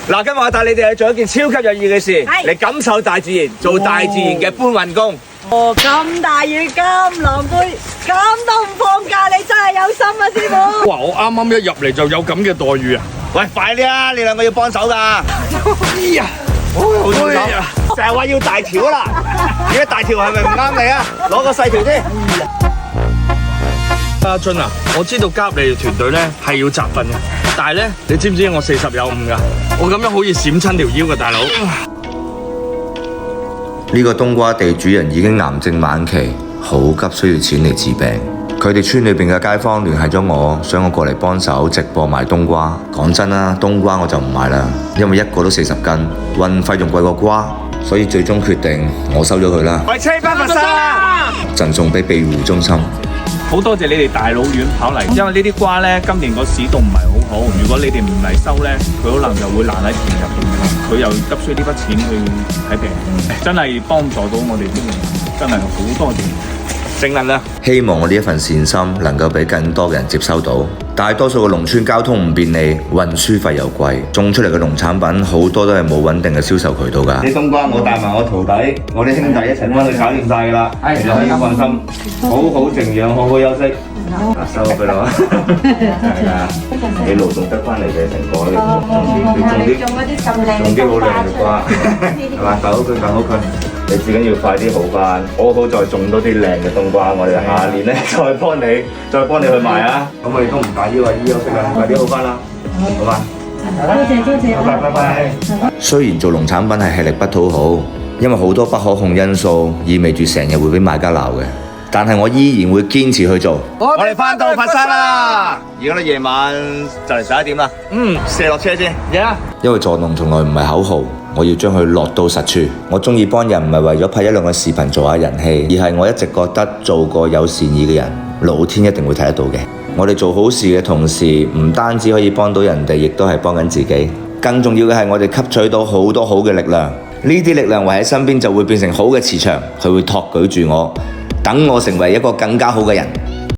嗱，今日我帶你哋去做一件超級有意義嘅事，嚟感受大自然，做大自然嘅搬運工。哦，咁大雨咁狼狽，咁都唔放假，你真係有心啊，師傅！哇！我啱啱一入嚟就有咁嘅待遇啊！喂，快啲啊！你兩個要幫手㗎。哎呀，好痛手，成日話要大條啦，而家大條係咪唔啱你啊？攞個細條先。阿俊啊，我知道加入你哋團隊咧係要集訓嘅，但係咧你知唔知我40有5㗎？我咁樣好易閃親條腰㗎，大佬。呢個冬瓜地主人已經癌症晚期，好急需要錢嚟治病。佢哋村裏邊嘅街坊聯繫咗我，想我過嚟幫手直播賣冬瓜。講真啦，冬瓜我就唔賣啦，因為一個都40斤，運費仲貴過瓜，所以最終決定我收咗佢啦。喂，車翻佛山啊！贈送俾庇護中心。好多謝你哋大老遠跑嚟，因為呢啲瓜咧今年個市道唔係好好，如果你哋唔嚟收咧，佢可能就會爛喺田入邊。佢又急需呢筆錢去睇病，真係幫助到我哋啲人，真係好多謝。正能量。希望我呢一份善心能夠俾更多嘅人接收到。大多數嘅農村交通唔便利，運輸費又貴，種出嚟嘅農產品好多都係冇穩定嘅銷售渠道㗎。啲冬瓜我帶埋我徒弟，我啲兄弟一齊幫你搞掂晒㗎啦，你可以放心，好好靜養，好好休息。收咗佢啦，係啊，你勞動得翻嚟嘅成果，你種啲好靚嘅瓜，係嘛？搞好佢，搞好佢。你至緊要快啲好翻，好好再種多啲靚嘅冬瓜，我哋下年咧再幫你去賣啊！咁我哋都唔打擾啊，醫休息啦，快啲好翻啦，好嘛？多謝，拜拜。雖然做農產品係吃力不討好，因為好多不可控因素，意味住成日會俾買家鬧嘅，但係我依然會堅持去做。我哋翻到佛山啦，而家都夜晚就嚟11點啦。卸落車先，因為助農從來唔係口號，我要將佢落到實處。我鍾意幫人唔係為咗拍1、2個視頻做下人氣，而係我一直覺得做個有善意嘅人，老天一定會睇得到嘅。我哋做好事嘅同時，唔單止可以幫到人哋，亦都係幫緊自己。更重要嘅係我哋吸取到好多好嘅力量，呢啲力量圍喺身邊就會變成好嘅磁場，佢會托舉住我，等我成為一個更加好嘅人。